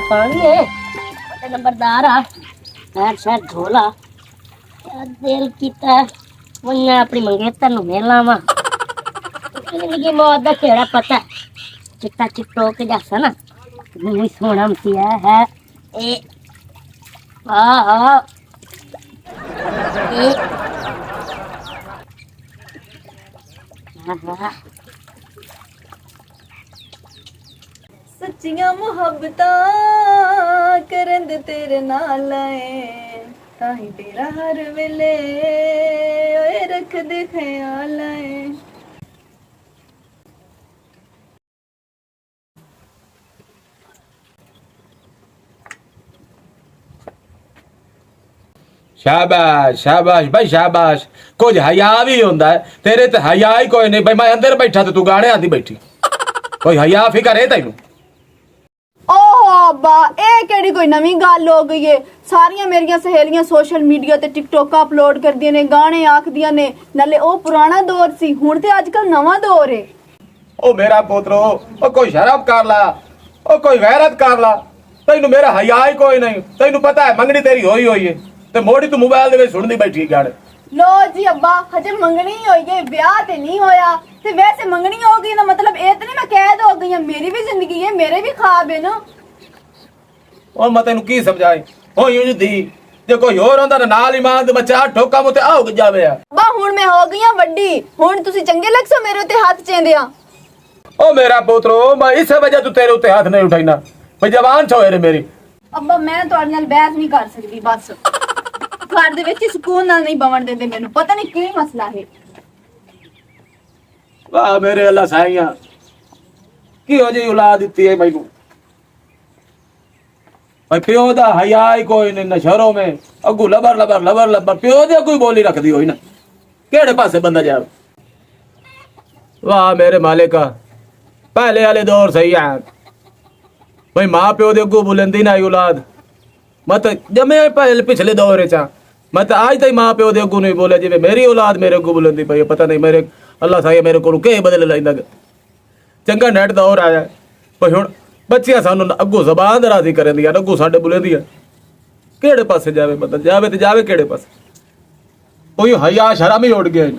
पानी है नंबरदार आ शायद झोला दिल कीता वन्ना अपनी मंगेतर नु मेला वा जिंदगी मौत दा केड़ा पता चिट्टा चिट्टो के जैसा ना मुंह सोना मसिया है ए आ ए सच्चियां मुहब्बतां करन दे तेरे नाल आए ताही तेरा हर वेले ओए रख दे ख्याल आए। शाबाश शाबाश भाई शाबाश कुछ हया भी होंदा है तेरे ते हया ही कोई नहीं भाई मैं अंदर बैठा ते तू गाने आंदी बैठी कोई हया फिकर है तैनू ओहो अब्बा ए केड़ी कोई नवी गल हो गई है सारियां मेरियां सहेलियां सोशल मीडिया ते टिकटॉक अपलोड करदियां ने गाने आखदियां ने नाले ओ पुराना दौर सी हुण ते आजकल नवा दौर है। ओ मेरा पोतरो ओ कोई शर्म कर ला ओ कोई गैरत कर ला तैनू मेरा हया ही कोई नहीं तैनू पता है मंगनी तेरी होई है ते मोड़ी तू मोबाइल दे विच सुनदी बैठी गाने लो जी अब्बा हजे मंगनी होई है ब्याह ते नहीं होया ते वैसे मंगनी हो गई ना मतलब ए ते नहीं मैं कैद हो गई है मेरी भी जिंदगी है मेरे भी ख्वाब है ना। ओ मैं तेनू की समझाई हो यूं दी जे कोई होर होंदा ना नाल ही मां दे बच्चा ठोका मुते आओ जावे अब्बा हुण मैं हो गई हां वड्डी हुण तुसी चंगे लगसो मेरे उते हाथ चेंदे आ। ओ मेरा पोतरो मैं इस वजह तू तेरे उते हाथ नहीं उठाईना भाई जवान छो रे मेरी अब्बा मैं तुहाडे नाल बहस नहीं कर सकदी बस घर दे विच सुकून नाल नहीं बवण देंदे मैनू पता नहीं की मसला है। वाह मेरे अल्लाह साईया की हो जी औलाद दित्ती है मैनू भाई प्यो दा हया ही कोई नहीं न शहरों में अगू लबर लबर लबर लबर प्यो दे कोई बोली रखदी होई ना केड़े पासे बंदा जावे। वाह मेरे मालिका पहले वाले दौर सही है भाई मां प्यो दे अगू बुलंदी ना औलाद मत जमे पहले पिछले दौर चा मत आज तक मां प्यो दे अगू नहीं बोले जिवें मेरी औलाद मेरे अगू बुलंदी पई पता नहीं मेरे अल्लाह साईं मेरे को के बदल लैंदा चंगा नेट दौर आया भाई हुण बच्चियां सानू अगू जबान दराजी करदियां अगू साडे बुलंदियां केड़े पासे जावे बंदा जावे ते जावे केड़े पासे कोई हया शर्म ही उड़ गया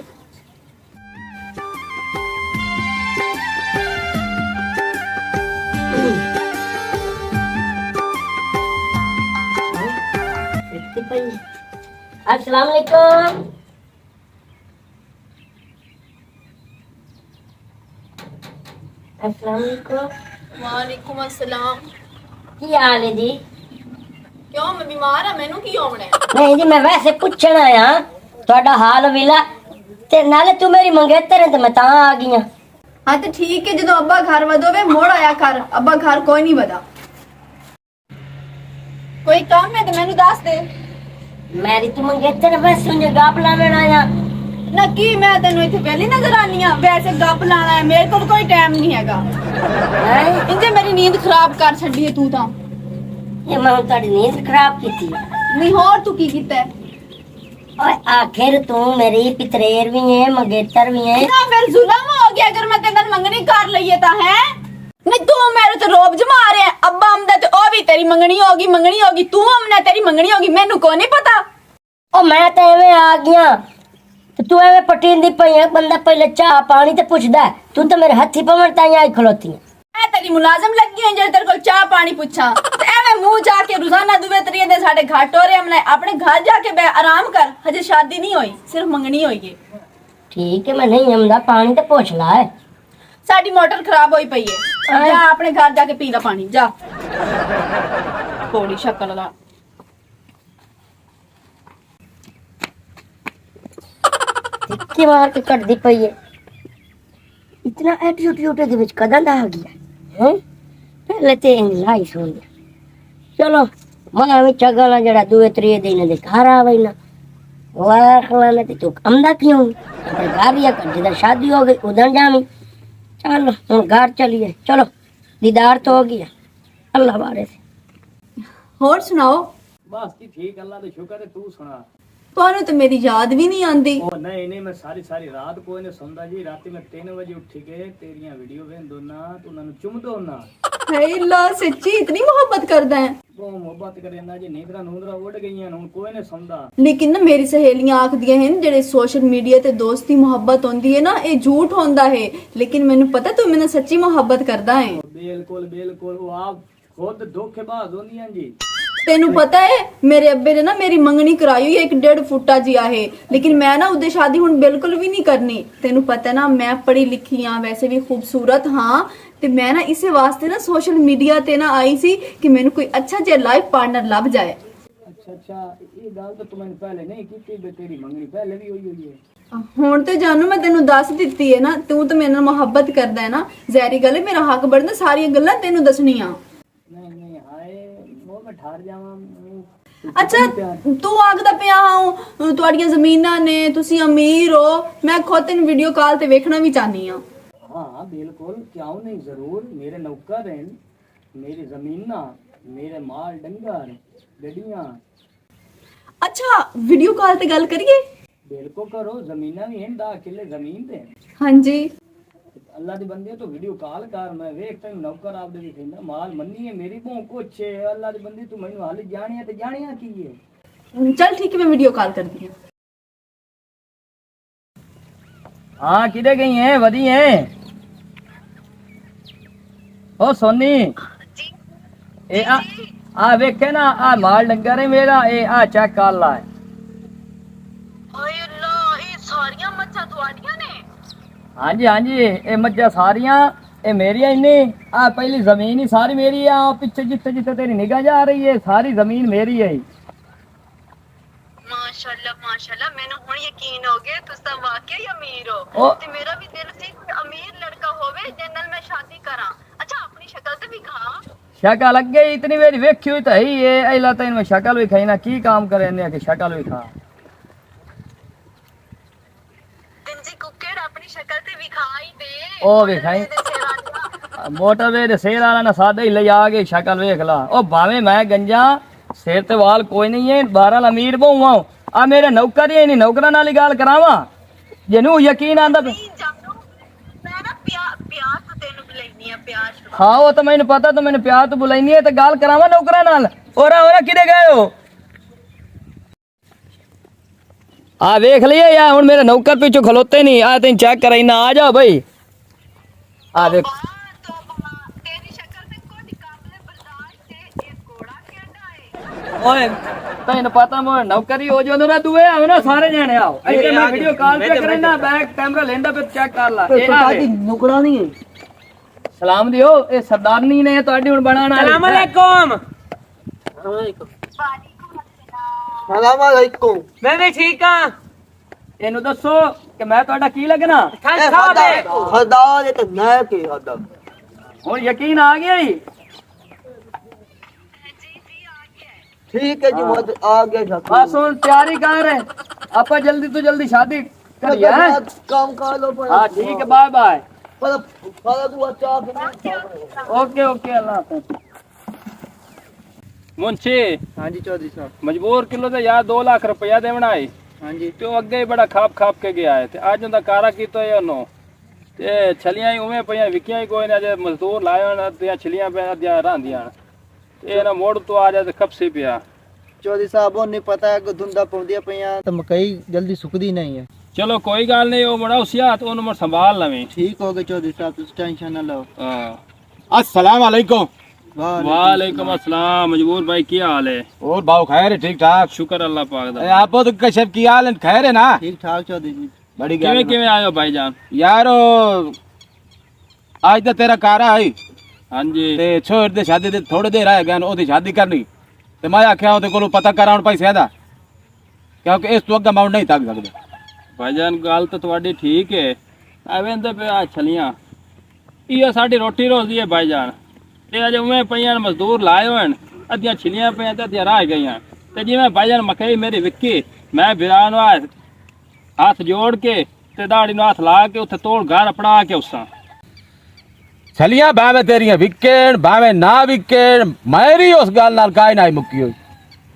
अस्सलाम वालेकुम अस्सलाम वालेकुम वालेकुम अस्सलाम की हाल है जी क्यों मैं बीमार हां मैनू की होवना है। नहीं जी मैं वैसे पूछण आया ਤੁਹਾਡਾ ਹਾਲ ਵਿਲਾ ਤੇ ਨਾਲੇ ਤੂੰ ਮੇਰੀ ਮੰਗੇਤਰ ਹੈ ਤੇ ਮੈਂ ਤਾਂ ਆ ਗਈ ਹਾਂ। हाँ तो ठीक है जो अब्बा घर वधोवे मोड़ आया कर अब्बा घर कोई नहीं वधा कोई काम है तो मैनू दस दे मेरी तू मंगेतर बस उन्हें गाप लावेण आया ना की मैं तेनू इत्थे पहली नजर आनी हां वैसे गप लाना है मेरे कोल कोई टाइम नहीं हैगा हैं इंजे मेरी नींद खराब कर छड्डी है तू तां ये मैं ਤੁਹਾਡੀ नींद खराब की थी नहीं होर तू की कीता है और आखिर तू मेरी पितरेर भी है मंगेतर भी है ना मेरे जुल्म हो गया अगर मैं तेरे नाल मंगनी कर लईए ता है नहीं तू मेरे ते रोब जमा रहा है अब्बा आमदा ते ओ भी तेरी मंगनी होगी तू आमना तेरी मंगनी होगी मैनू को नहीं पता ओ मैं तो एवें आ गया तो तू एवें पटींदी पई है बंदा पहले चाह पानी ते पुछदा तू तो मेरे हथी पवण ताई आई खलोती है मैं तेरी मुलाजम लगी है जे तेरे को चाह पानी पूछा ते एवें मुंह जाके रोजाना दुवे तरिए दे साडे घाट हो रहे हमने अपने घर जाके बे आराम कर हजे शादी नहीं हुई सिर्फ मंगनी हुई है। ठीक है मैं नहीं आमदा पानी ते पूछ ला है साडी मोटर खराब होई पई है जा अपने घर जाके पी ला पानी जा थोड़ी शक्ल दा धिक्के मार के कट दी पई है इतना एटीट्यूड दे विच कदां दा आ गया है पहले ते लाई सुन चलो मैं भी चगला जड़ा दुए त्रिए दिन दे घर आवे ना वाह खलाने ते तू आमदा क्यों अपने घर या कर जिधर शादी हो गई उधर जावी चलो हम घर चलिए चलो दीदार तो हो गया अल्लाह बारे से होर सुनाओ बस जी ठीक अल्लाह दे शुक्र है तू सुना ਤੁਹਾਨੂੰ ਤੇ ਮੇਰੀ ਯਾਦ ਵੀ नहीं आंदी। ओ नहीं नहीं मैं सारी सारी रात कोई नहीं सौंदा जी। राती मैं 3 बजे उठ के तेरियां वीडियो वेंदो ना तू उन्हां नु चुमदो ना। है अल्लाह सच्ची इतनी मोहब्बत करदा है। वो मोहब्बत करे ना जी नींदरा नूंदरा उड़ गईयां हुन कोई नहीं सौंदा। लेकिन ना मेरी सहेलियां आखदियां हैं जेड़े सोशल मीडिया ते दोस्ती मोहब्बत होंदी है ना ये झूठ होंदा है। लेकिन मैनू पता तू मेरे सच्ची मोहब्बत करदा है। बिल्कुल बिल्कुल वो आप खुद धोखेबाज होंदियां जी। तेनू पता है मेरे अब्बे ने ना मेरी मंगनी कराई हुई है 1.5 फुटा जिया है। लेकिन मैं ना उदे शादी हुण बिल्कुल भी नहीं करनी। तेनू पता है ना मैं पढ़ी लिखी हाँ वैसे भी खूबसूरत हाँ ते मैं ना इसे वास्ते ना सोशल मीडिया ते ना आई सी कि मैनू कोई अच्छा जिहा लाइफ पार्टनर लभ जाए। अच्छा ये गल तो तुमने पहले नहीं की थी। तेरी मंगनी पहले भी हुई है। ਹੁਣ ਤੇ ਜਾਨੂ ਮੈਂ ਤੈਨੂੰ ਦੱਸ ਦਿੱਤੀ ਹੈ ਨਾ ਤੂੰ ਤਾਂ ਮੇਰੇ ਨਾਲ ਮੁਹੱਬਤ ਕਰਦਾ ਹੈ ਨਾ ਜ਼ਹਿਰੀ ਗੱਲ ਹੈ ਮੇਰਾ ਹੱਕ ਬਣਦਾ ਸਾਰੀਆਂ ਗੱਲਾਂ ਤੈਨੂੰ ਦੱਸਣੀਆਂ। नहीं नहीं हाय वो मैं ठहर जावां। ਅੱਛਾ ਤੂੰ ਆਖਦਾ ਪਿਆ ਹਾਂ ਤੁਹਾਡੀਆਂ ਜ਼ਮੀਨਾਂ ਨੇ ਤੁਸੀਂ ਅਮੀਰ ਹੋ ਮੈਂ ਖੁਦ ਤੈਨੂੰ ਵੀਡੀਓ ਕਾਲ ਤੇ ਵੇਖਣਾ ਵੀ ਚਾਹਨੀ ਆ। हाँ बिल्कुल क्यों नहीं जरूर। मेरे नौकर हैं मेरी जमीना मेरे माल डंगर गड्डियां। ਅੱਛਾ ਵੀਡੀਓ ਕਾਲ ਤੇ ਗੱਲ ਕਰੀਏ। बिल्कुल करो जमीना भी हैं 10 किले जमीन दे। ਹਾਂਜੀ अल्लाह दी बंदे तो वीडियो कॉल कर मैं वेखता हूं नौकर आप दे भी कहंदा माल मन्नी है मेरी भों कुछ है। अल्लाह दी बंदी तू मैनू हाल जानिया ते जानिया की है। चल ठीक है मैं वीडियो कॉल करती हूँ। हाँ किधे गई है वधी है ओ सोनी ए आ वेखे ना आ माल डंगर है मेरा ए आ चेक कर ला। ਓਏ ਅੱਲਾ ਇਹ ਸਾਰੀਆਂ ਮੱਛਾਂ ਤੁਹਾਡੀਆਂ ਨੇ। हाँ जी ये मज्जा सारियां ये मेरिया ही नहीं। आ पहली जमीन ही सारी मेरी है। आ पीछे जिथे जिथे तेरी निगाह जा रही है सारी जमीन मेरी है। माशाल्लाह मैंने हुण यकीन हो गया तुस तां वाकई अमीर हो ओ। ते मेरा भी दिल सी कोई अमीर लड़का होवे जिस नाल मैं शादी करा। अच्छा अपनी शक्ल ते भी खा। शक्ल लग गई इतनी मेरी वेखी हुई तो ही है। अला तेन मैं शक्ल भी खाई ना की काम करे ने कि शक्ल भी खा। दिंजी कुक्कड़ अपनी शक्ल ते भी खाई दे। ओ विखाई मोटरवे दे सेर वाला ना सादा ही ले आ के शक्ल वेख ला। ओ भावे मैं गंजा सिर ते वाल कोई नहीं है 12 अमीर बहुआ आ मेरे नौकर ही नहीं नौकरां नाल ही गल करावा जिन्नू यकीन आंदा मैं ना प्यार तो तेनू बुलाईनी है प्यार। हाँ वो तो मैंने पता तो मैंने प्यार तो बुलाईनी है तो गल करावा नौकरां नाल। ओरा किधे गए हो आ देख लिया यार हुन मेरे नौकर पीछे खलोते नहीं। आ तेन चेक कराई ना आ जाओ भाई आ देख तेरी शक्ल ते कोई काबिल बर्दाश्त है ये घोड़ा केड़ा है। ओए तैन पता मोर नौकरी हो जो ना दुए आओ ना सारे जाने आओ इधर मैं वीडियो कॉल पे करना बैक कैमरा लेंदा पे चेक कर ला। ए आ नुकड़ा नहीं है। सलाम दियो ए सरदारनी ने ਤੁਹਾਡੀ ਹੁਣ ਬਣਾਣਾ। सलाम अलैकुम। सलाम अलैकुम। मैं भी ठीक हां। ਇਹਨੂੰ ਦੱਸੋ ਕਿ ਮੈਂ ਤੁਹਾਡਾ ਕੀ ਲੱਗਣਾ। खान साहब है सरदार ये तो नया के हदम। ਹੁਣ ਯਕੀਨ ਆ ਗਿਆ ਜੀ। ठीक है जी मत आ गया बस ਹੁਣ ਤਿਆਰੀ ਕਰ ਆਪਾਂ ਜਲਦੀ ਤੋਂ ਜਲਦੀ ਸ਼ਾਦੀ ਕਰੀਏ ਹੈ। काम कर लो पर हाँ ठीक है बाय बाय पर तू अच्छा ओके ओके अल्लाह हाफिज। मुंशी हाँ जी चौधरी साहब मजबूर किलो ते यार 2 लाख रुपया देवना है हाँ जी ਤੇ ਉਹ ਅੱਗੇ ਹੀ ਬੜਾ ਖਾਪ ਕੇ ਗਿਆ ਹੈ ਤੇ ਅੱਜ ਉਹਦਾ ਕਾਰਾ ਕੀਤਾ ਹੈ ਉਹਨੂੰ ਤੇ ਛਲੀਆਂ ਹੀ ਉਵੇਂ ਪਈਆਂ ਵਿਕੀਆਂ ਹੀ ਕੋਈ ਨਾ ਜੇ ਮਜ਼ਦੂਰ ਲਾਏ ਹੋਣ ਤੇ ਛਲੀਆਂ ਪਈਆਂ ਅੱਧੀਆਂ ਰਾਂਦੀਆਂ ਇਹ ਨਾ ਮੋੜ ਤੋਂ ਆ ਜਾ ਤੇ ਖਪਸੀ ਪਿਆ। ਚੌਧਰੀ ਸਾਹਿਬ ਉਹ ਨਹੀਂ ਪਤਾ ਕਿ ਧੁੰਦਾ ਪਾਉਂਦੀਆਂ ਪਈਆਂ ਤਾਂ ਮਕਈ ਜਲਦੀ ਸੁੱਕਦੀ ਨਹੀਂ ਹੈ। ਚਲੋ ਕੋਈ ਗੱਲ ਨਹੀਂ ਉਹ ਬੜਾ ਹੁਸ਼ਿਆਰ ਉਹਨੂੰ ਮੈਂ ਸੰਭਾਲ ਲਵੇਂ। ਠੀਕ ਹੋ ਗਏ ਚੌਧਰੀ ਸਾਹਿਬ ਤੁਸੀਂ ਟੈਨਸ਼ਨ ਨਾ ਲਓ। ਹਾਂ अस्सलाम वालेकुम। वालेकुम अस्सलाम मजबूर भाई क्या हाल है। और भाव खैर है ठीक ठाक। शुक्र अल्लाह पाक दा। आप तो कशफ की हाल है खैर है ना। ठीक ठाक चौधरी जी। बड़ी किवें गल किवें आयो भाईजान। यार आज तो तेरा कारा है हाँ जी ते छोड़ दे शादी दे थोड़ी देर रह गया ओदी शादी करनी ते मैं आख्या ओदे कोलों पता कराउण पैसे दा क्योंकि इस तो अगे अमाउंट नहीं तक सकदे। भाईजान गल तो तुहाडी ठीक है एवें ते पे आ छलियां इहो साडी रोटी रोजी है भाईजान ते अज उवें पईयां मजदूर लाए होण अद्धियां छिलियां पईयां ते अद्धियां रह गईयां ते जिवें भाईजान मकई मेरी विकी मैं बिरा नु हाथ जोड़ के ते दाढ़ी नु हाथ ला के उत्थे तोड़ घर अपना के उसा छलियां भावे तेरियां विकेण भावे ना विकेण मेरी उस गल नाल काई ना मुक्की होई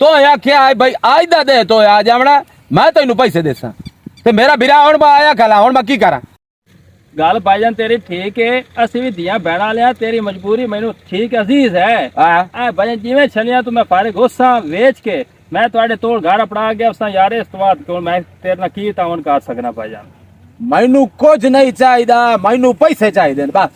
तो आख्या भाई आज दा दे तो आ जावना मैं तेन पैसे देसा ते मेरा बिरा हुण मैं आया खला हुण मैं की करा गल भाईजान तेरी ठीक है, असि भी दिया बहना लिया, तेरी मजबूरी मैनू ठीक अजीज है। भाईजान जिवें छलिया तू मैं फारिग होसा वेच के मैं तुहाडे तोड़ घर अपना गया उस यारे इस तो बाद मैं तेरे नाल की तावन कर सकना भाईजान। मैनू कुछ नहीं चाहिदा, मैनू पैसे चाहिए बस।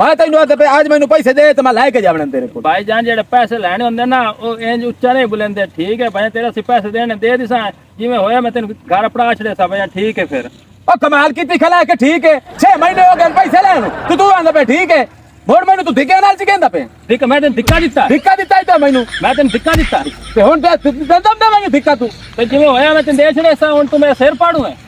मैं तेन आज मैनू पैसे दे तो मैं लैके जावने तेरे को। भाईजान जेडे पैसे लैने होंदे ना वो इंज उच्चा नहीं बुलंदे, ठीक है भाई तेरे पैसे देने दे दिसा जिवें होया मैं तेन घर अपना छड़े सा भाईजान, ठीक है फिर। ओ कमाल की खला के ठीक है 6 महीने हो गए पैसे लेन तू आंदा पे ठीक है मोड़ मैनू तू धिक्के नाल चिकेंदा पे ठीक है मैं तेन धिक्का दिता दिता मैनू मैं तेन धिक्का दिता ते हुण ते दंदम देवांगे धिक्का तू ते जिवें होया मैं तेन दे छड़े सा हुण तू मेरा सिर पाड़ू है।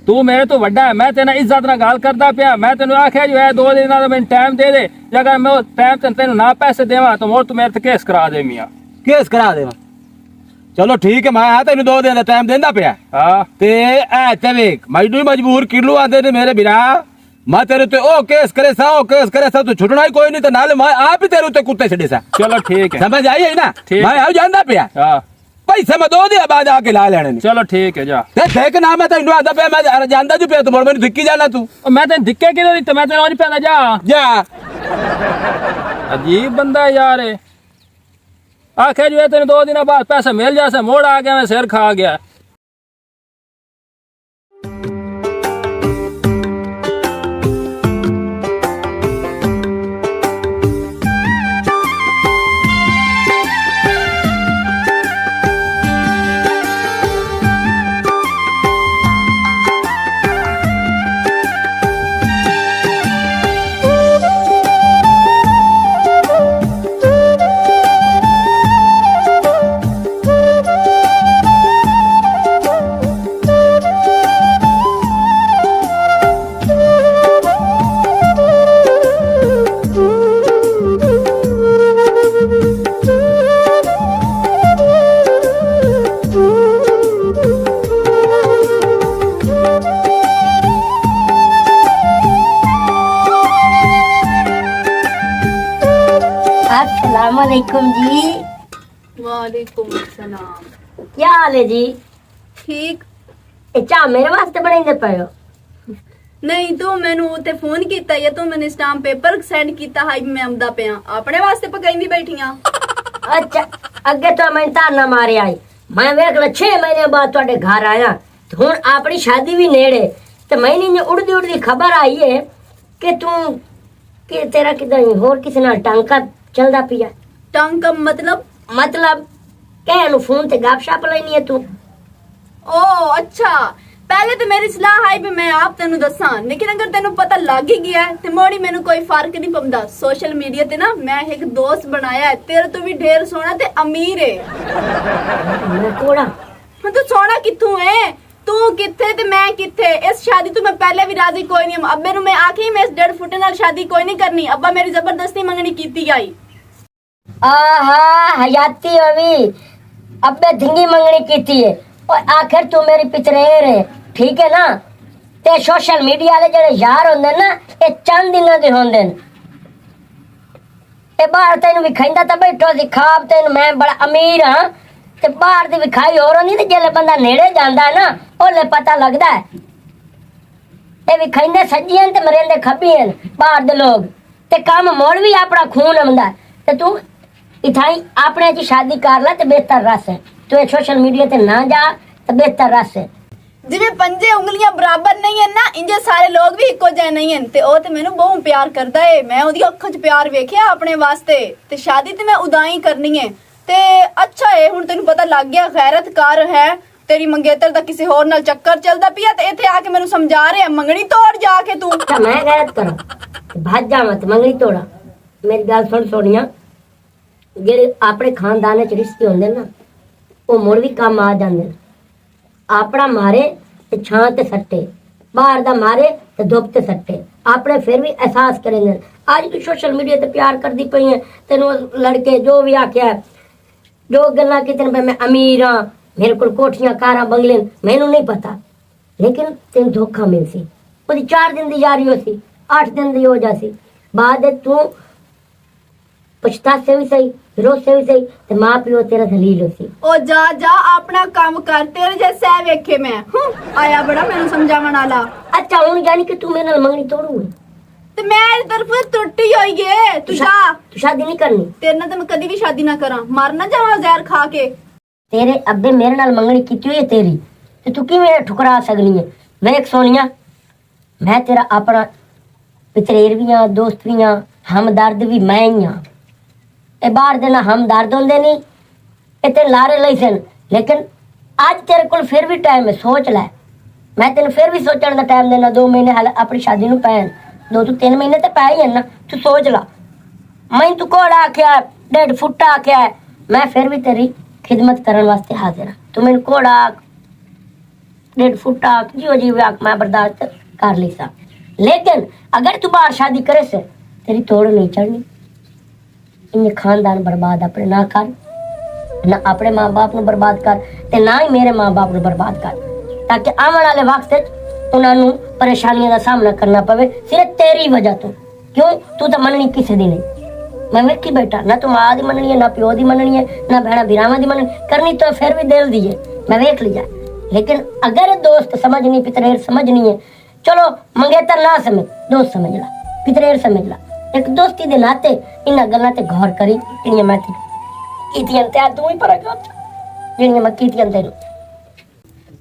तू मेरे तो वड्डा है, मैं तेना इज्जत नाल गल करदा पिया, मैं तेन आख्या जो है 2 दिन दा मैनू टाइम दे दे, जे अगर मैं टाइम तेन ना पैसे देवां तो मोड़ तू मेरे ते केस करा दे मियां। केस करा देवा चलो ठीक है मैं तेन 2 दिन का टाइम देंदा पिया। हाँ ते ऐ ते वेख मैनू मजबूर किलू आंदे ने मेरे बिरा मैं तेरे ते ओ केस करे सा तू छुटना ही कोई नहीं तो नाले मैं आप ही तेरे ते कुत्ते छड़े सा। चलो ठीक है समझ आई है ना ठीक। मैं आ जांदा पिया हाँ पैसे मैं 2 दिन बाद आके ला लेने ने। चलो ठीक है जा ते देख ना मैं तेन आंदा पिया मैं जानदा जो पिया तू मैनू धिक्की जाना तू और मैं तेन धिक्के किधर दिते, मैं तेन नहीं पैदा जा जा अजीब बंदा है यार। आखे जो है तेन 2 दिन बाद पैसा मिल जासे, मोड़ आ गया मैं सिर खा गया। अस्सलाम वालेकुम जी। वालेकुम सलाम। क्या हाल है जी? ठीक ए चाह मेरे वास्ते बनाइंदे पयो? नहीं तो मैनू ते फोन कीता या तो मैंने स्टाम्प पेपर सेंड कीता हाई मैं आमदा पिया अपने वास्ते पकाईंदी बैठियां। अच्छा अगे तो मैं ताना मारे आई, मैं वेख लो 6 महीने बाद तुहाडे घर आया तो हुण अपनी शादी भी नेड़े ते मैंने ने उड़दी उड़दी खबर आई है कि तू कि तेरा किधर होर किसी नाल टांका चलदा पिया। टांका मतलब कहनु फोन ते गपशप लेनी है तू? ओ अच्छा पहले तो मेरी सलाह आई भी मैं आप तेनू दसा, लेकिन अगर तेनू पता लग ही गया है तो मोड़ी मेनू कोई फर्क नहीं पौंदा। सोशल मीडिया ते ना मैं एक दोस्त बनाया है तेरे तो भी ढेर सोना ते अमीर है। मैं कोड़ा हाँ तो सोना कित्थू है, तू किथे ते मैं किथे। इस शादी तो मैं पहले भी राजी कोई नहीं, अब्बे नु मैं आखी मैं इस 1.5 फुट नाल शादी कोई नहीं करनी, अब्बा मेरी जबरदस्ती मंगनी कीती आई। आहा हयाती होवी अबे धिंगी मंगनी कीती है और आखिर तू मेरी पितरेर है, ठीक है ना? ते सोशल मीडिया वाले जेड़े यार होंदे ना ये चंद दिनां दे होंदे न। ते बाहर तेन विखाइंदा तो बैठो सी खाब तेन मैं बड़ा अमीर हाँ ते बाहर दी विखाई होर होंदी ते जेल्ले बंदा नेड़े जांदा है ना ओले पता लगदा है। ते विखाइंदे सज्जियां ते मरेंदे खब्बियां बाहर दे लोग ते काम मोड़ भी अपना खून आंदा ते तू इथाई अपने जी शादी कर ला ते बेहतर रस है। तू ये सोशल मीडिया ते ना जा ते बेहतर रस है। जिवें पंजे उंगलियां बराबर नहीं है ना इंजे सारे लोग भी इको जे नहीं है ते ओ ते मैनू बहुत प्यार करदा है। मैं ओदी अखां च प्यार वेखिया अपने वास्ते ते शादी ते मैं उदाई करनी है ते अच्छा है हुण तैनू पता लग गया गैरतकार है तेरी मंगेतर दा किसी होर नाल चक्कर चलदा पिया ते इत्थे आके मैनू समझा रहे मंगनी तोड़ जाके तू। अच्छा मैं गैरत करा भाज जा मत मंगनी तोड़ा। मेरी गल सुन सोनिया जेड़े अपने खानदान च रिश्ते होंदे ना वो मुड़ भी काम आ जांदे न। अपना मारे ते छां ते सट्टे बाहर दा मारे ते धुप ते सट्टे अपने फिर भी एहसास करेंगे। आज तू सोशल मीडिया ते प्यार करदी पई है तेनू लड़के जो भी आख्या जो गल्लां कीतियां पे मैं अमीर हाँ मेरे को कोठियां कारां बंगले मैनू नहीं पता, लेकिन तेन धोखा मिलसी ओदी 4 दिन दी यारी होसी 8 दिन दी हो जासी बाद तू पछतासे भी सही, रोसे भी सही, ते मां प्यो तेरा दलील हो सी। ओ जा जा अपना काम कर, तेरे जैसे वेखे मैं आया बड़ा मैनू समझावन वाला। अच्छा हुन यानी कि तू मेरे नाल मंगनी तोड़ू है? ते मेरी तरफ टुटी हुई है, तू जा। तू शादी नहीं करनी? तेरे नाल तो मैं कदी भी शादी ना करा, मर ना जावां जहर खा के। तेरे अब्बे मेरे नाल मंगनी कीती हुई है तेरी, ते तू किवें ठुकरा सकनी है? वेख सोनिया, मैं तेरा अपना पितरेर भी हां, दोस्त भी हां, हमदर्द भी मैं ही हां। ए बाहर दे ना हमदर्द होंदे नहीं, ए ते लारे लई सन, लेकिन आज तेरे कोल फिर भी टाइम है, सोच ले। मैं तेन फिर भी सोचण दा टाइम देना, 2 महीने हाल अपनी शादी नूं पैन, 2 तो 3 महीने ते पै ही है ना। तू सोच ला, मैं तू घोड़ा आख्या, 1.5 फुट आख्या है, मैं फिर भी तेरी खिदमत करने वास्ते हाजिर हाँ। तू मैनू घोड़ा आख, 1.5 फुट आख, जियो जी आख, मैं बर्दाश्त कर ली सा। लेकिन अगर तू बाहर शादी करे से, तेरी तोड़ नहीं चढ़नी। इन्हें खानदान बर्बाद अपने ना कर, ना अपने माँ बाप ਨੂੰ बर्बाद कर, ते ना ही मेरे माँ बाप ਨੂੰ बर्बाद कर, ताकि आने वाले वक्त उन्होंने परेशानियों का सामना करना पवे सिर्फ तेरी वजह तो। क्यों? तू तो मननी किसी दी नहीं। मैं वेखी बैठा, ना तू माँ दी मननी है, ना प्यो दी मननी है, ना भैणा बिरावां दी मननी करनी, तो फिर भी दिल दी है, मैं वेख लिया। लेकिन अगर दोस्त समझनी, पितरेर समझनी है, चलो मंगेतर ना समझ, दोस्त समझ ला, पितरेर समझ ला। एक दोस्ती दे नाते इन्हां गल्लां ते गौर करी, जिहड़ियां मैं कीतियां ते तू ही पर जिहड़ियां मैं कीतियां तेनू।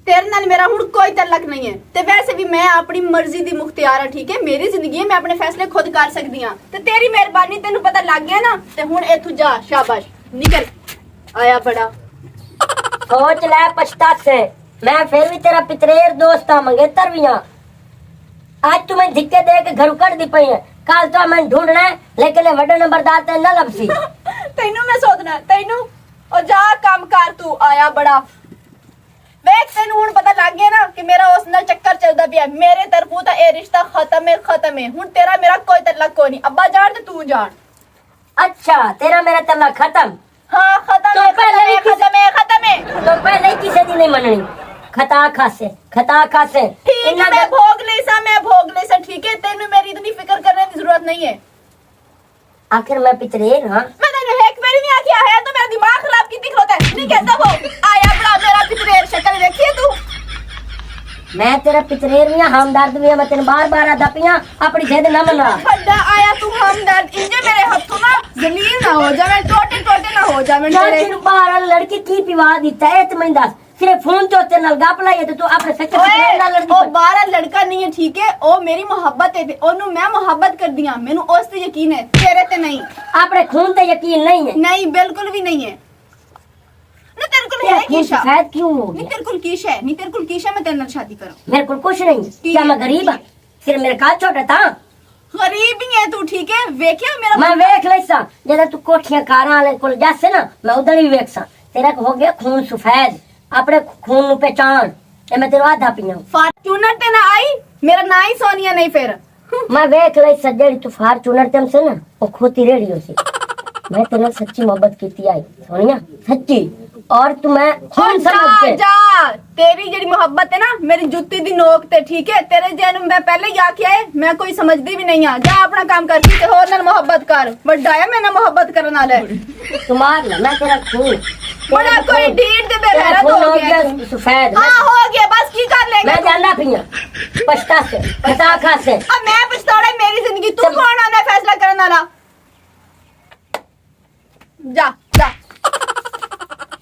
तेरे नाल मेरा हुण कोई तल्लक नहीं है, ते वैसे भी मैं अपनी मर्जी दी मुख्तियार है, ठीक है? मेरी जिंदगी है, मैं अपने फैसले खुद कर सकदी हां। ते तेरी मेहरबानी, तेनू पता लग गया ना, ते हुण इथों जा, शाबाश निकल। आया बड़ा सोच ले पछतासे, मैं फिर भी तेरा पितरेर दोस्त हां, मंगेतर भी हां। आज तू मैं धिक्के दे के घर कट दी पई है, कल तो मैं ढूंढना है, लेकिन वड्डे नंबरदार ते ना लभसी। तेनू मैं सोचना तेनू, और जा काम कर तू। आया बड़ा वेख, तेनू हुण पता लग गया ना कि मेरा उस नाल चक्कर चलदा पिया। मेरे तरफों तो ये रिश्ता खत्म है। हुण तेरा मेरा कोई तल्लक कोई नहीं। अब्बा जान ते तू जान। अच्छा तेरा मेरा तल्लक खत्म? हाँ खत्म तो है, पहले खत्म है। तो पहले ही किसी दी नहीं मननी। खता खासे ठीक है, मैं भोग ली सा, ठीक है? तेनू मेरी इतनी फिक्र करने की जरूरत नहीं है। आखिर मैं पितरेर हां। मैं तेनू एक बार नहीं आखिया है तो मेरा दिमाग खराब की दिखता है, नहीं कहता वो। आया बड़ा मेरा पितरेर, शक्ल देखिए तू। मैं तेरा पितरेर भी हां, हमदर्द भी हां, मैं तेन बार-बार आदा पिया अपनी जिद ना मना। बड़ा आया तू हमदर्द, इंजे मेरे हाथों ना जलील ना हो जावे, टोटे ना हो जावे तेरे। तेरे बाहर लड़की की पिवा दिता है, तू मैं दस सिर्फ फोन तो तेरे नाल गप लाई है, तो तू अपने सच्चे पितरेर नाल लड़की। ओ बारा लड़का नहीं है, ठीक है? ओ मेरी मोहब्बत है, ओनू मैं मोहब्बत कर दिया, मेनू उस ते यकीन है, तेरे ते नहीं। अपने खून ते यकीन नहीं है? नहीं बिल्कुल भी नहीं है। ना तेरे को है कीशा? शायद क्यों हो नहीं गया? तेरे को कीशा है, नहीं तेरे को कीशा मैं तेरे नाल शादी करूं। मेरे को कुछ नहीं है। क्या मैं गरीब हां? सिर्फ मेरे काल छोटा था। गरीब ही है तू, ठीक है? वेखिया मेरा मैं वेख लेसा, जदा तू कोठियां कारां वाले कोल जासे ना, मैं उधर ही वेखसा। तेरा हो गया खून सफेद, अपने खून नु पहचान, ए मैं तेरा आधा पिया। फॉर्च्यूनर ते ना आई, मेरा ना ही सोनिया नहीं फिर। मैं वेख लेसा, जेड़ी तू फॉर्च्यूनर ते हमसे ना वो खोती रेडियो से। मैं तेरे सच्ची मोहब्बत कीती आई सोनिया, सच्ची। और तू मैं खून समझ के जा, तेरी जेड़ी मोहब्बत है ना मेरी जुत्ती दी नोक ते, ठीक है? तेरे जैन मैं पहले ही आखिया है, मैं कोई समझदी भी नहीं आ। जा अपना काम कर, किसी होर नाल मोहब्बत कर। बड़ा है मैं ना मोहब्बत करन वाला है। तू मार ले, मैं तेरा खून बड़ा कोई ढीठ दे बेगैरत हो गया तू। सफेद। हाँ हो गया, बस की कर लेगा मैं तू? जानना पिया पछता से खता खा से। अब मैं पछताड़ा मेरी जिंदगी, तू कौन आना फैसला करने वाला? जा जा,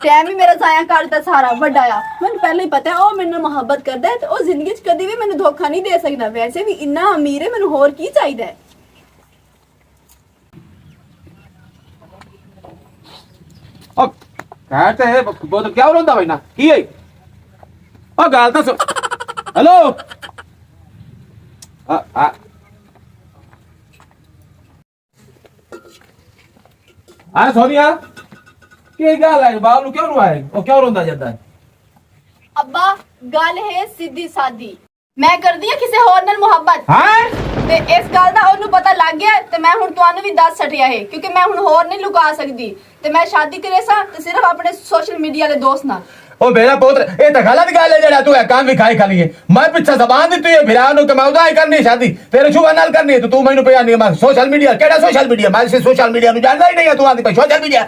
टाइम ही मेरा जाया करता सारा। बड़ाया मैंने पहले ही पता है, ओ मेरे मोहब्बत करदा है, तो ओ जिंदगी च कदी भी मैंने धोखा नहीं दे सकदा। वैसे भी इन्ना अमीर है, मैंने होर की चाहिदा है? ओ कहते है वो तो क्या रोंदा भाई ना की है? ओ गाल तो सुन। हेलो आ आ सोनिया की गल है? बाल क्यों रुआ है? ओ क्यों रोंदा जाता है? अब्बा गल है सीधी सादी, मैं कर दी किसी होर नाल मोहब्बत। हां ते इस गल दा ओनू पता लग गया, ते मैं हुण तुहानू भी दस छटिया है, क्योंकि मैं हुण होर नहीं लुका सकदी। ते मैं शादी करे सा ते सिर्फ अपने सोशल मीडिया दे दोस्त नाल। ओ मेरा पुत्र ये तो गलत गल है जेड़ा तू है काम भी खाई खाली है मैं पीछे जबान दी है फिर आनु कमाउदा ही करनी शादी तेरे छुआ नाल करनी है तो तू मैनू पिया नहीं मैं सोशल मीडिया केड़ा सोशल मीडिया मैं से सोशल मीडिया नु जानदा ही नहीं है तू आंदी पे सोशल मीडिया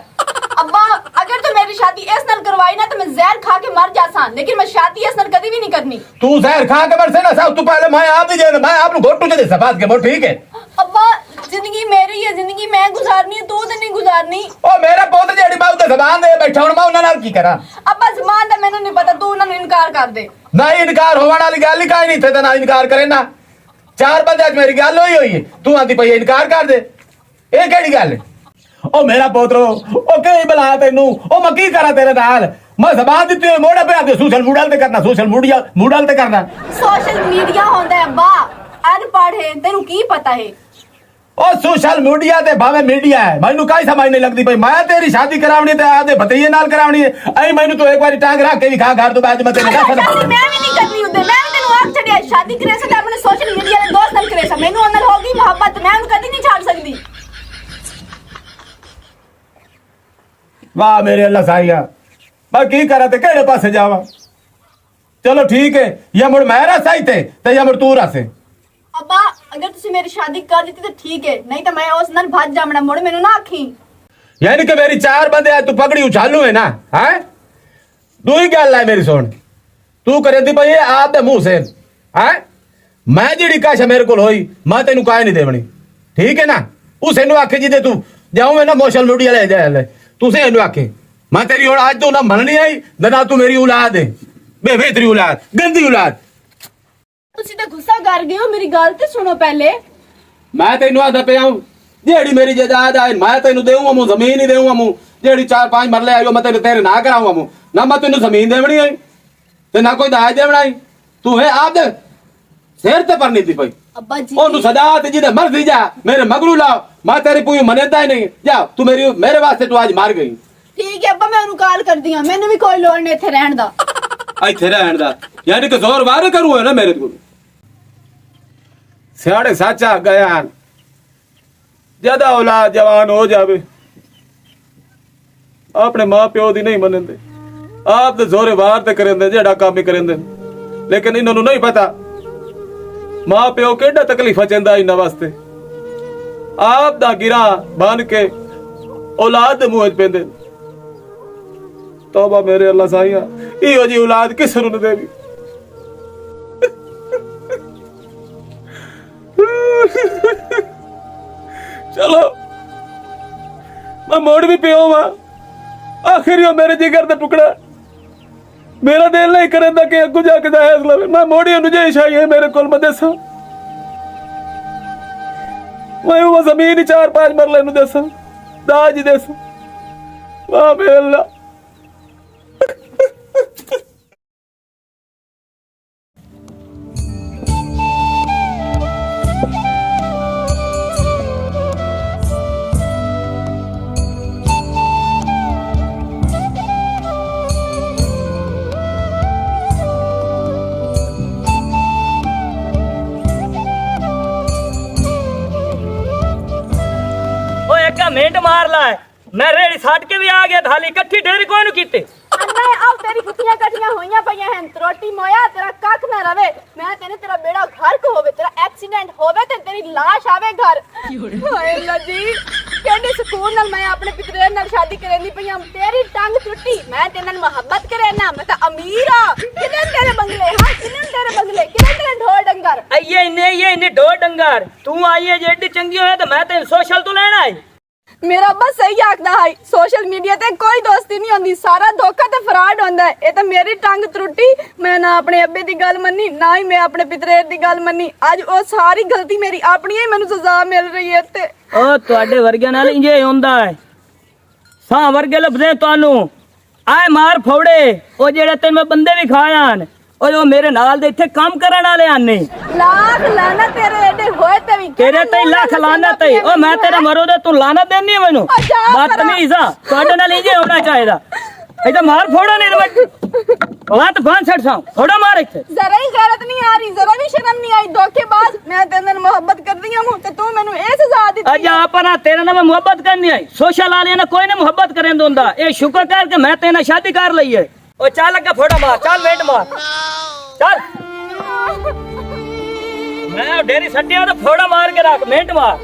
अब्बा अगर तो मेरी शादी इस नाल करवाई ना तो मैं जहर खा के मर जासा लेकिन मैं शादी इस नाल कभी भी नहीं करनी तू जहर खा के मर से ना सब तू पहले मैं आप ही जे मैं आप नु घोटू जे सफात के ठीक है अब्बा जिंदगी मेरी है जिंदगी मैं गुजारनी है तू तो नहीं गुजारनी ओ मेरा पुत्र जेड़ी बात ते जबान दे बैठा हुन मैं उना नाल की करा अब्बा जबान दा मैनू नहीं पता तू उन्हां नु इनकार कर दे नहीं इनकार होने वाली गल ही काई नहीं थे ना इनकार करे ना 4 बंदे आज मेरी गल हुई है तू आंदी पई इनकार कर दे ये केड़ी गल है ओ मेरा पोतरो ओ के बला तेनू ओ मैं की करा तेरे नाल मैं जबान दी ते मोड़े पे आके सोशल मीडिया ते करना सोशल मीडिया होंदा है अब्बा अनपढ़ है तेनू की पता है ओ सोशल मीडिया ते भावे मीडिया है मैनू काई समझ नहीं लगदी भाई मैं तेरी शादी करावनी ते आदे भतीजे नाल करावनी है आई मैनू तो एक बारी टांग रख के भी खा घर तो बाद मैं तेरे शादी मैं भी नहीं करनी उदे मैं भी तेनू आख छड़िया शादी करे से अपने सोशल मीडिया दे दोस्त नाल करे से मैनू उन्हां नाल होगी मोहब्बत मैं उन्हें कदी नहीं छाड़ सकदी वाह मेरे अल्लाह साईया मैं की करा ते केड़े पासे जावा चलो ठीक है या मुड़ मैं रहा सही ते या मुड़ तू रहा से अब्बा अगर तुसी मेरी शादी कर दी तो ठीक है नहीं तो मैं उस नाल भाग जामना मुड़ मेनू ना आखी यानी कि मेरी 4 बंदे आज तू पगड़ी उछालू है ना हैं तू ही गल है मेरी सुन तू करे दी भाई आप दे मुंह से हैं मैं जेड़ी काश मेरे को होई मैं तेनू काहे नहीं देवनी ठीक है ना उसे नु आखे जी दे तू जाऊं मैं ना सोशल मीडिया ले जा तू से नु आखे मैं तेरी और आज तो ना मननी आई ना तू मेरी औलाद है बेफेतरी औलाद गंदी औलाद तुसी तो गुस्सा कर गए हो मेरी गल ते सुनो पहले मैं तेनू आदा पे आऊं जेड़ी मेरी जायदाद है मैं तेनू देऊंगा मु जमीन ही देऊंगा मु जेड़ी 4-5 मरले आयो मैं तेरे तेरे ना कराऊंगा मु ना मैं तेनू जमीन देवनी है ते ना कोई दाज देवना है तू है आप दे सिर ते पर नहीं दी पई अब्बा जी ओनू सदा ते जिदे मर्जी जा मेरे मगरू लाओ मैं तेरी पूरी मनेता ही नहीं जा तू मेरे वास्ते तू आज मार गई ठीक है अब्बा मैं उन्हें कॉल कर दिया मैंने भी कोई लोड़ नहीं इत्थे रहन दा ਇੱਥੇ ਰਹਿਣ ਦਾ ਯਾਨੀ ਕਿ ਜ਼ੋਰ ਵਾਰ ਕਰੂ ਹੈ ਨਾ ਮੇਰੇ ਕੋਲ ਸਿਆੜੇ ਸਾਚਾ ਗਿਆ ਜਦਾ ਔਲਾਦ ਜਵਾਨ ਹੋ ਜਾਵੇ ਆਪਣੇ ਮਾਂ ਪਿਓ ਦੀ ਨਹੀਂ ਮੰਨਦੇ ਆਪ ਤੇ ਜ਼ੋਰੇ ਵਾਰ ਤੇ ਕਰਨਦੇ ਜਿਹੜਾ ਕੰਮ ਹੀ ਕਰਨਦੇ ਲੇਕਿਨ ਇਹਨਾਂ ਨੂੰ ਨਹੀਂ ਪਤਾ ਮਾਂ ਪਿਓ ਕਿਹੜਾ ਤਕਲੀਫਾਂ ਚੰਦਾ ਇਹਨਾਂ ਵਾਸਤੇ ਆਪ ਦਾ ਗਿਰਾ ਬਨ ਕੇ ਔਲਾਦ ਦੇ ਮੂੰਹ 'ਚ ਪੈਂਦੇ तौबा मेरे अल्लाह साईया इहो जी औलाद किस नूं न देवी चलो मैं मोड़ भी पियो वा आखिर यो मेरे जिगर दा टुकड़ा मेरा दिल नहीं करदा कि अगू जाके जायज लवे मैं मोड़ी नु जे शाही है मेरे कोल मैं दसा मैं वो जमीन ही 4-5 मरले नु दसा दाज ही दसा वाह मेरे अल्लाह मिनट मार ला मैं रेड़ी साट के भी आ गया थाली इकट्ठी ढेरी कोई नु कीते अन्ना अब तेरी कुतियां कटियां होइयां पईयां हैं रोटी मोया तेरा कख ना रवे मैं तेने तेरा बेड़ा घर को होवे तेरा एक्सीडेंट होवे ते तेरी लाश आवे घर हाय अल्लाह जी केडे सुकून नाल मैं अपने पितरे नाल शादी करेंदी पईयां तेरी टंग टुटी मैं तेरे नाल मोहब्बत करे ना मैं तो अमीर हां किने तेरे बंगले हां किने तेरे बंगले किने तेरे ढोर डंगर ये इन्ने ढोर डंगर तू आई है जेडी चंगी होए तो मैं तेन सोशल तो लेना है मेरा अब्बा सही आखदा है सोशल मीडिया ते कोई दोस्ती नहीं होंदी सारा धोखा ते फ्रॉड होंदा है ये तो मेरी टंग त्रुटी मैं ना अपने अब्बे दी गल मन्नी ना ही मैं अपने पितरे दी गल मन्नी आज वो सारी गलती मेरी अपनी ही मैनू सजा मिल रही है ते ओ ਤੁਹਾਡੇ ਵਰਗਿਆਂ ਨਾਲ ਇੰਜੇ ਹੁੰਦਾ ਹੈ ਸਾਂ ਵਰਗੇ ਲੱਭਦੇ ਤੁਹਾਨੂੰ ਆਏ ਮਾਰ ਫੋੜੇ ਉਹ ਜਿਹੜੇ ਤੈਨੂੰ ਮੈਂ ਬੰਦੇ ਵੀ ਖਾਇਆਨ ਉਹ ਮੇਰੇ ਨਾਲ ਦੇ ਇੱਥੇ ਕੰਮ ਕਰਨ ਵਾਲੇ ਆਨੇ लाख लाना तेरे एडे होए ते भी तेरे ते लाख लानत है ओ मैं तेरे मरो दे तू लानत देनी है मैनू बदतमीज आ ਤੁਹਾਡੇ ਨਾਲ ਇੰਜੇ ਹੋਣਾ ਚਾਹੀਦਾ इधर मार फोड़ा नहीं रे बात बांध छड़ सा फोड़ा मार इथे जरा ही गैरत नहीं आ रही जरा भी शर्म नहीं आई धोखेबाज मैं तेरे नाल मोहब्बत कर रही हूं ते तू मेनू ए सजा दी अजा अपना तेरे नाल मोहब्बत करनी आई सोशल वाले ने कोई ने मोहब्बत करें दोंदा ए शुक्र कर के मैं तेरे नाल शादी कर लई है ओ चल लगा फोड़ा मार, चल मिनट मार, चल। मैं डेरी सटिया तो फोड़ा मार के रख, मिनट मार।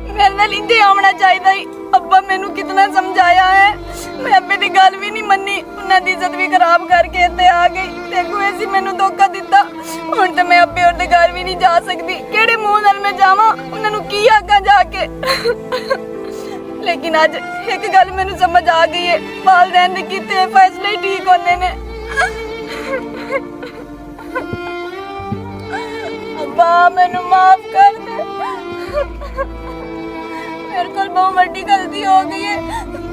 मेरे नाल इत्थे आउणा चाहिदा ही। अब्बा मैनू कितना समझाया है, मैं अब्बे दी गल भी नहीं मन्नी, उन्हां दी इज्जत भी खराब करके इत्थे आ गई ते अगू ऐसी मैनू धोखा दिता। हुण ते मैं अब्बे और दे घर भी नहीं जा सकदी, केड़े मुंह नाल मैं जावां, उन्हां नू की आखां जाके। लेकिन अज एक गल मैनू समझ आ गई है, वालदैन दे कीते फैसले ही ठीक होने ने। अब्बा मैनू माफ कर दे, मेरे को बहुत बड़ी गलती हो गई है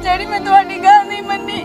जेड़ी मैं तुम्हारी गल नहीं मन्नी।